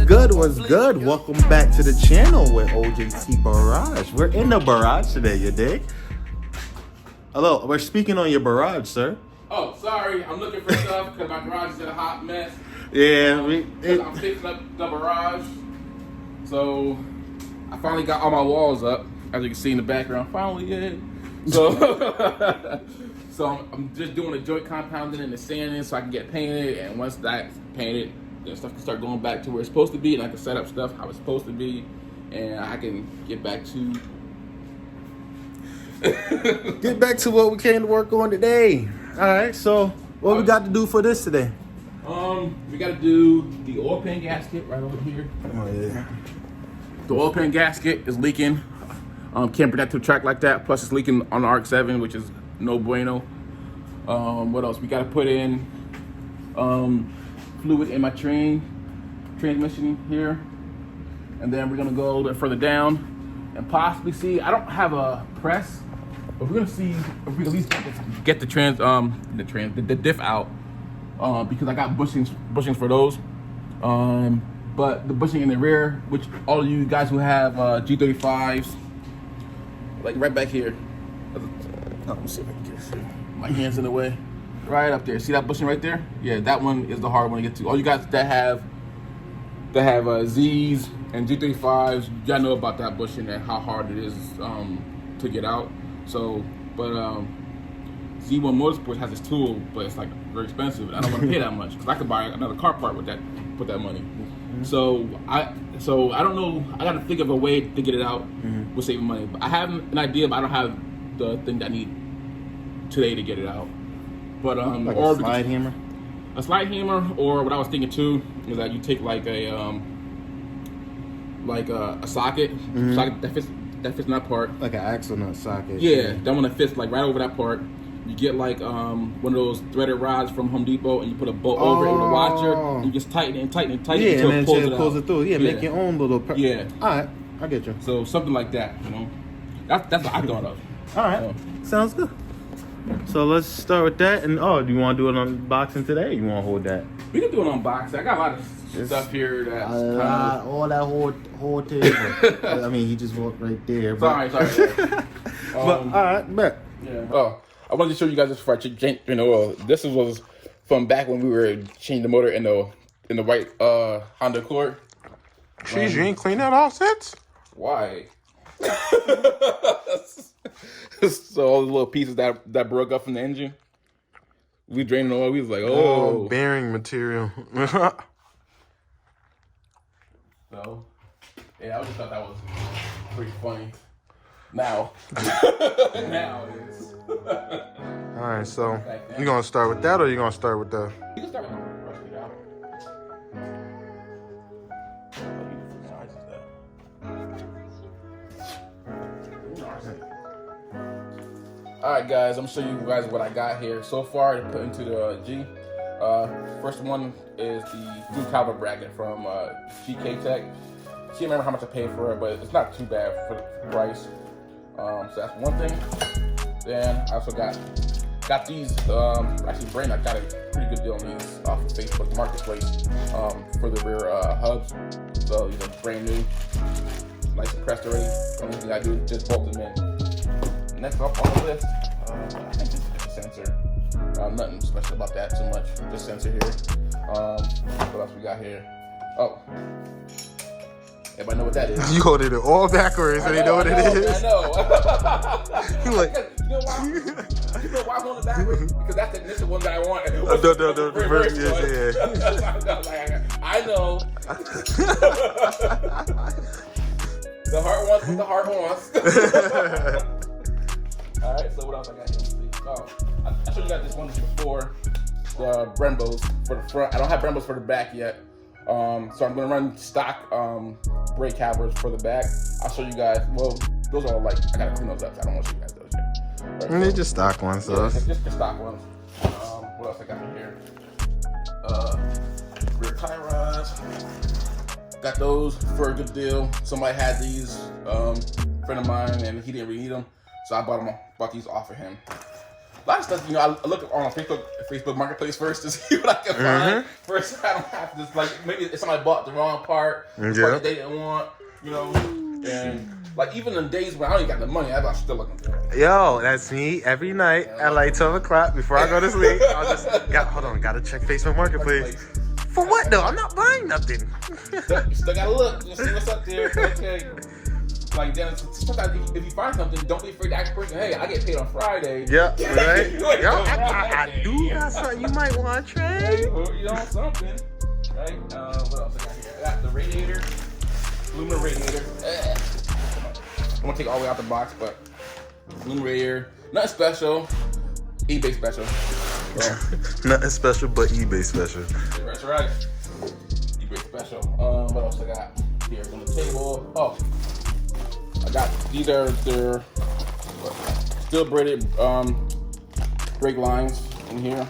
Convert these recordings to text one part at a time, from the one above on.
good? What's good? Welcome back to the channel with OJT Barage. We're in the barrage today, you dig? Hello, we're speaking on your barrage, sir. Oh, sorry, I'm looking for stuff because my garage is in a hot mess. Yeah, I'm fixing up the barrage. So, I finally got all my walls up, as you can see in the background. Finally, yeah. So, I'm just doing the joint compounding and the sanding so I can get painted. And once that's painted, then stuff can start going back to where it's supposed to be, and I can set up stuff how it's supposed to be, and I can get back to what we came to work on today. All right, so what we got to do for this today? We got to do the oil pan gasket right over here. Oh yeah. The oil pan gasket is leaking. Can't protect the track like that. Plus, it's leaking on the Arc 7, which is no bueno. What else? We got to put in fluid in my transmission here, and then we're gonna go a little bit further down and possibly see. I don't have a press, but we're gonna see if we can at least get the diff out, because I got bushings for those. But the bushing in the rear, which all of you guys who have G35s, like right back here. Let me see if I can get this. My hand's in the way. Right up there. See that bushing right there? Yeah, that one is the hard one to get to. All you guys that have Z's and G35s, y'all know about that bushing and how hard it is to get out. So, but Z1 Motorsports has this tool, but it's like very expensive. And I don't want to pay that much because I could buy another car part with that money. Mm-hmm. So I don't know. I got to think of a way to get it out with saving money. But I have an idea, but I don't have the thing that I need today to get it out. But like or a slide hammer. A slide hammer, or what I was thinking too is that you take like a socket, socket that fits in that part. Like an axle nut socket. Yeah, that one that fits like right over that part. You get like one of those threaded rods from Home Depot, and you put a bolt over it with a washer, and you just tighten it until and it pulls it through. Yeah, make your own little. Yeah. All right, I get you. So something like that, you know. That's what I thought of. All right, sounds good. So let's start with that. And do you want to do an unboxing today? Or you want to hold that? We can do an unboxing. I got a lot of stuff here that's all that whole table. I mean, he just walked right there. Sorry. But all right, bet. Yeah. Oh, I wanted to show you guys this before I change. This was from back when we were changing the motor in the white Honda Accord. Jeez, you ain't cleaned that off since? Why? So all the little pieces that broke up from the engine, we drained the oil. We was like, oh, bearing material. So, yeah, I just thought that was pretty funny. Now it is. All right, so you gonna start with that, or you gonna start with the? You can start with the rest of it out. Alright guys, I'm gonna show you guys what I got here so far to put into the G. First one is the blue caliber bracket from GK Tech. Can't remember how much I paid for it, but it's not too bad for the price. So that's one thing. Then I also got these, actually Brain, I got a pretty good deal on these off of Facebook Marketplace for the rear hubs. So these are brand new, nice and pressed already. The only thing I do is just bolt them in. Next up on the list, I think this is a sensor. Nothing special about that too much. Just sensor here. What else we got here? Oh, everybody know what that is? You holding it all backwards, so they know what it is. I know. You like? You know why I'm holding it backwards? Because that's the initial one that I want. No, the reverse one. Yeah. I know. The heart wants what the heart wants. All right, so what else I got here? Oh, I showed you guys this one before. The Brembos for the front. I don't have Brembos for the back yet. So I'm gonna run stock brake calipers for the back. I'll show you guys. Well, those are all like I gotta clean those up. So I don't want to show you guys those yet. Right, They're just stock ones, so yeah, just the stock ones. What else I got in here? Rear tie rods. Got those for a good deal. Somebody had these, friend of mine, and he didn't really need them. So I bought these off of him. A lot of stuff, I look on Facebook Marketplace first to see what I can find. First, I don't have to just like maybe if somebody bought the wrong part, part that they didn't want, and like even in days when I don't even got the money, I'm still looking for it. Yo, that's me every night at like 12 o'clock before I go to sleep. Gotta check Facebook Marketplace. For what though? I'm not buying nothing. You still gotta look, see what's up there. Okay. Like then sometimes if you find something, don't be afraid to ask the person, hey, I get paid on Friday. Yeah, right? Yo, I do got something you might want to trade. Something. Right? What else I got here? I got the radiator. Aluminum radiator. I'm gonna take it all the way out the box, but aluminum radiator. Nothing special. eBay special. So. Nothing special but eBay special. That's right. eBay special. What else I got here on the table? Oh. I got these are their steel braided brake lines in here.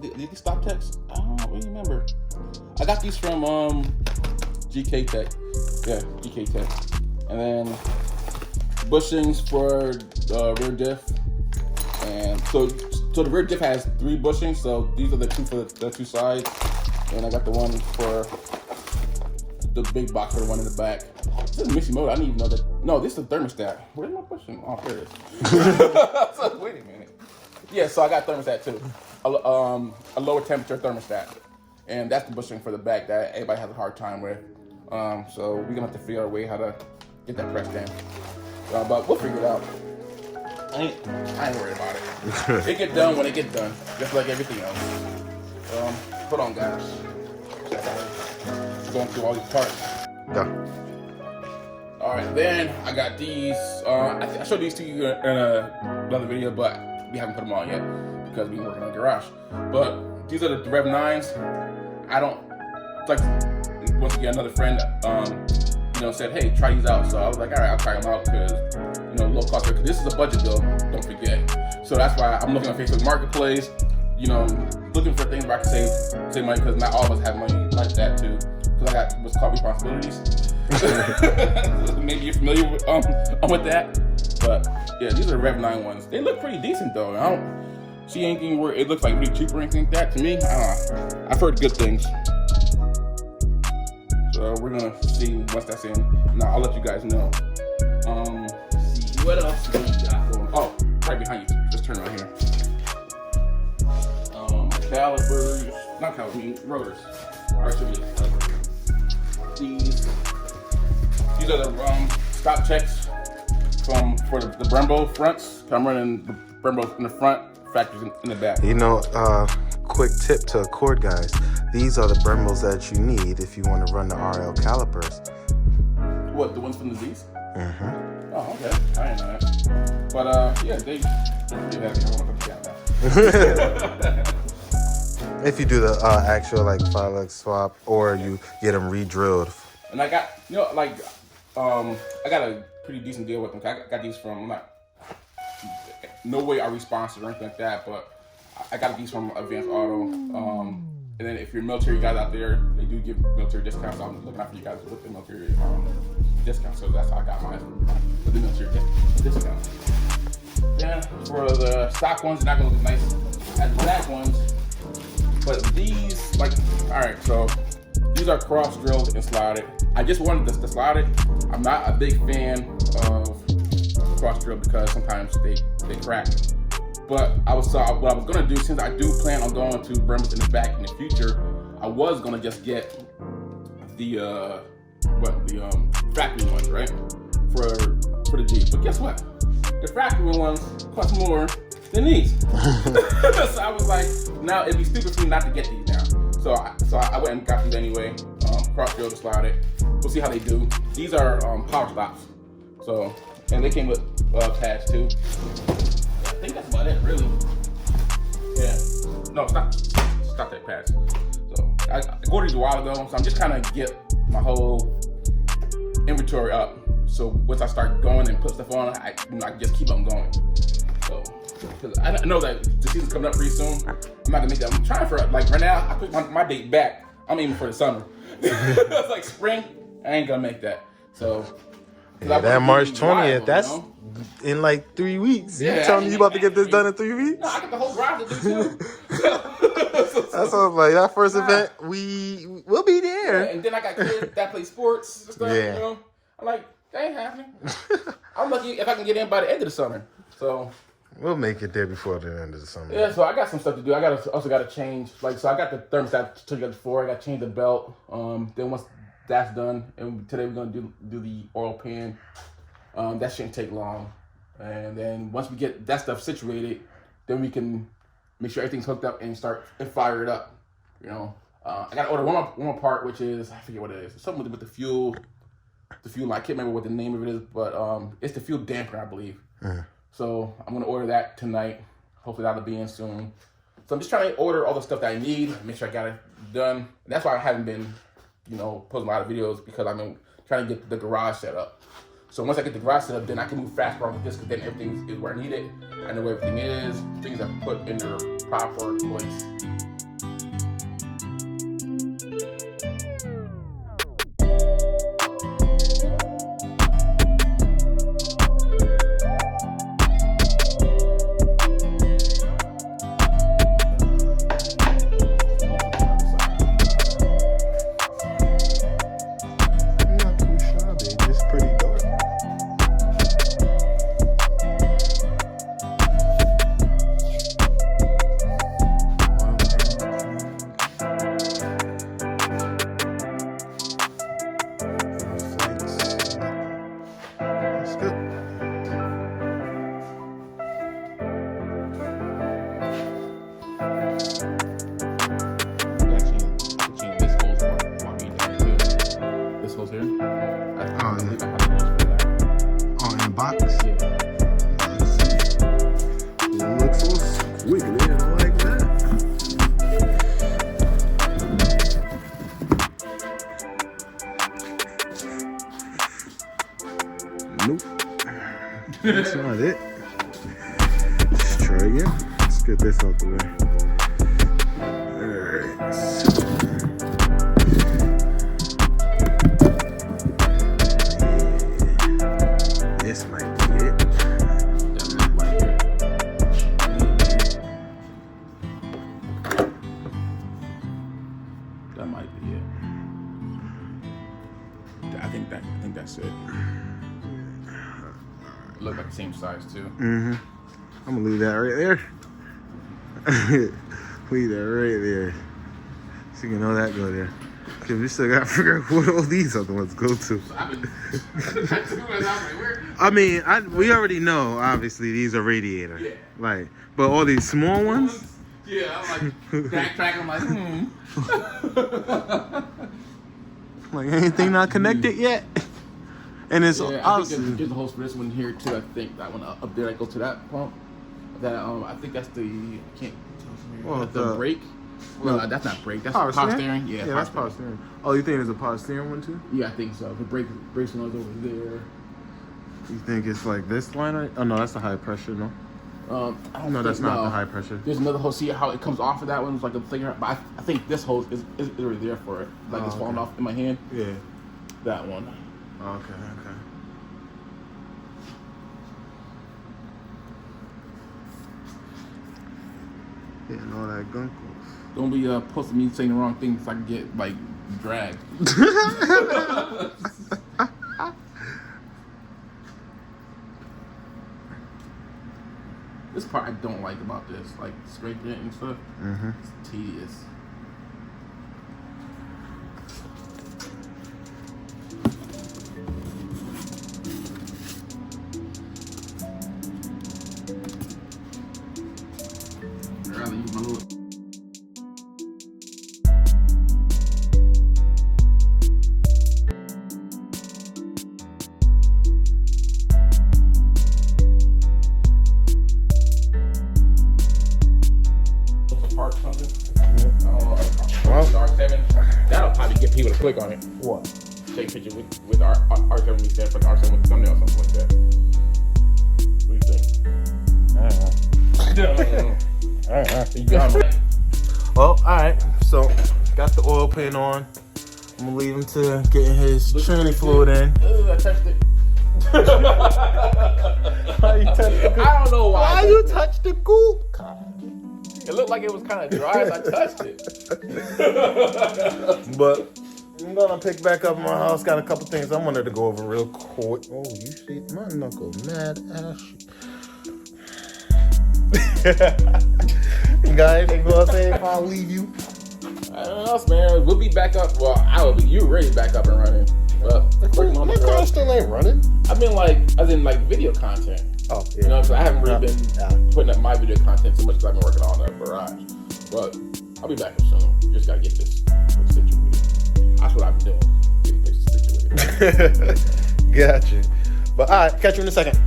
Did these stop techs? I don't really remember. I got these from GK Tech. Yeah, GK Tech. And then bushings for rear diff. And so the rear diff has 3 bushings. So these are the 2 for the 2 sides. And I got the one for the big box for the one in the back. This is mixing mode. I didn't even know that. No, this is a thermostat. Where's my bushing? Oh, there it is. So, wait a minute. Yeah, so I got thermostat too. A lower temperature thermostat. And that's the bushing for the back that everybody has a hard time with. So we're gonna have to figure out a way how to get that pressed in. But we'll figure it out. I ain't worried about it. It get done when it get done, just like everything else. Hold on, guys. Going through all these parts. Yeah. All right, then I got these. I showed these to you in another video, but we haven't put them on yet because we've been working on the garage. But these are the Rev 9s. I don't like. Once again, another friend, said, "Hey, try these out." So I was like, "All right, I'll try them out because low cost. Because this is a budget bill. Don't forget." So that's why I'm looking on Facebook Marketplace. Looking for things where I can save money because not all of us have money like that too. Because I got what's called responsibilities. Maybe you're familiar with that. But yeah, these are the Rev 9 ones. They look pretty decent though. I don't see anything where it looks like really cheap or anything like that. To me, I don't know. I've heard good things. So we're gonna see once that's in. Now I'll let you guys know. See what else we got going. Oh, right behind you. Just turn right here. Calipers, not calipers, rotors. Actually, these are the stop checks for the Brembo fronts. I'm running the Brembo in the front, factors in the back. Quick tip to Accord guys. These are the Brembos that you need if you want to run the RL calipers. What, the ones from the Z's? Mm-hmm. Oh, okay. I didn't know that. But yeah, they're pretty heavy. I want to put them down now. If you do the actual like 5X swap or you get them re-drilled. And I got, I got a pretty decent deal with them. I got these from, no way are we sponsored or anything like that, but I got these from Advanced Auto. And then if you're military guys out there, they do give military discounts. So I'm looking out for you guys with the military discounts. So that's how I got mine with the military discount. Then for the stock ones, they're not gonna look nice as the black ones. But these, alright, so these are cross drilled and slotted. I just wanted to slide it. I'm not a big fan of cross drill because sometimes they crack. But what I was gonna do, since I do plan on going to Brembos in the back in the future, I was gonna just get the factory ones, right? For the Jeep. But guess what? The factory ones cost more than these. So I was like, now it'd be stupid for me not to get these now. So I went and got these anyway. Cross drill to slide it. We'll see how they do. These are power stops. So, and they came with pads too. I think that's about it, really. Yeah. No, stop that pads. So I got these a while ago, so I'm just kind of get my whole inventory up. So once I start going and put stuff on, I just keep on going. So, because I know that the season's coming up pretty soon. I'm not gonna make that. I'm trying for right now. I put my date back. I'm aiming for the summer. It's like spring. I ain't gonna make that. So Yeah, that March 20th, that's in like 3 weeks. You telling me you about to get this done in 3 weeks? No, I got the whole garage to do too. That sounds like that first event. We'll be there. Yeah, and then I got kids that play sports and stuff. Yeah. You know, I'm like, that ain't happening. I'm lucky if I can get in by the end of the summer. So we'll make it there before the end of the summer. yeah, so I got some stuff to do. I also got to change. Like, so I got the thermostat took it before. I got to change the belt. Then once that's done, and today we're gonna do the oil pan. That shouldn't take long. And then once we get that stuff situated, then we can make sure everything's hooked up and fire it up. You know, I gotta order one more part, which is, I forget what it is. It's something with the fuel. The fuel, I can't remember what the name of it is, but it's the fuel dampener, I believe. So I'm gonna order that tonight. Hopefully that'll be in soon. So I'm just trying to order all the stuff that I need, make sure I got it done. And that's why I haven't been, posting a lot of videos, because I've been trying to get the garage set up. So once I get the garage set up, then I can move faster on with this, because then everything is where I need it. I know where everything is. Things are put in their proper place. That's not it. Let's try again. Let's get this out the way. Alright. Yeah. This might be it. That might be it. I think that's it. Look like the same size too. I'm gonna leave that right there. Leave that right there. So you can know that go there. Cause we still gotta figure out what all these other ones go to. I mean, we already know. Obviously, these are radiator. Yeah. Like, but all these small ones. Yeah, I'm like backtracking. I'm like, Like anything not connected yet. And it's awesome. There's a hose for this one here too. I think that one up there that goes to that pump. That I think that's the the brake. Well, that's not brake. That's power steering. Yeah, that's power steering. Oh, you think there's a power steering one too? Yeah, I think so. The brakes one is over there. You think it's like this line? Right? Oh no, that's the high pressure. No. No, that's not the high pressure. There's another hose. See how it comes off of that one? It's like a thing. But I think this hose is already there for it. Like it's falling off in my hand. Yeah. That one. Okay. Getting all that gunk off. Don't be posting me saying the wrong things so I can get like dragged. This part I don't like about this, like scraping it and stuff. It's tedious. That'll probably get people to click on it. What? Take a picture with our R7 we said, put R7 with the thumbnail or something like that. What do you think? I don't know. Well, alright. So, got the oil pan on. I'm gonna leave him to getting his tranny fluid in. I touched it. Why you touch the goop? I don't know why. Why you touch the goop? It looked like it was kind of dry as I touched it. But I'm gonna pick back up my house. Got a couple things I wanted to go over real quick. Oh, you see my knuckle mad ashy. Guys, they gonna say if I leave you. I don't know, man. We'll be back up. Well, I will be. You ready back up and running? My car still ain't running. I mean, as in video content. Oh, yeah. You know, because I haven't really been putting up my video content too much because I've been working on the Barage. But I'll be back up soon. Just gotta get this situated. That's what I've been doing. Getting things situated. Gotcha. But all right, catch you in a second.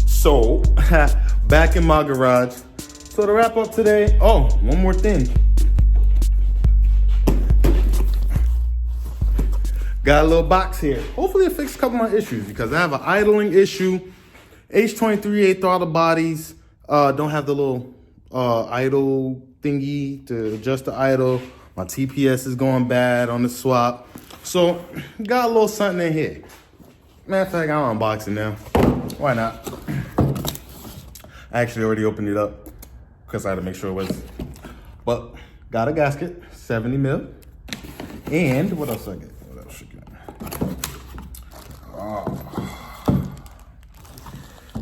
So, back in my garage. So to wrap up today, one more thing. Got a little box here. Hopefully it fixes a couple of my issues because I have an idling issue. H23 throttle bodies don't have the little idle thingy to adjust the idle. My TPS is going bad on the swap. So got a little something in here. Matter of fact, I'll unbox it now. Why not? I actually already opened it up because I had to make sure it was. But got a gasket, 70 mil. And what else I get?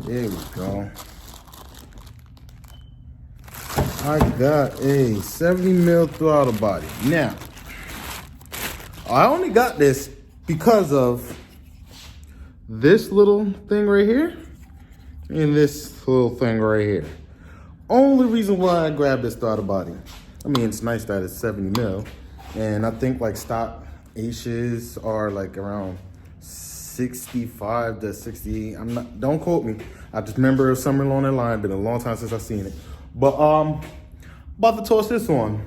There we go. I got a 70 mil throttle body. Now, I only got this because of this little thing right here and this little thing right here. Only reason why I grabbed this throttle body. I mean, it's nice that it's 70 mil. And I think stock H's are around 65 to 68. Don't quote me. I just remember somewhere along that line. Been a long time since I've seen it. But about to toss this on.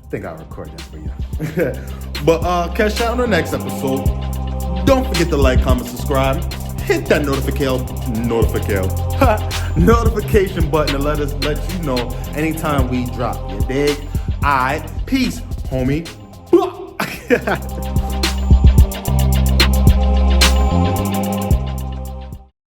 I think I'll record that for you. But catch you on the next episode. Don't forget to like, comment, subscribe. Hit that notification button to let you know anytime we drop. You dig? Alright, peace, homie.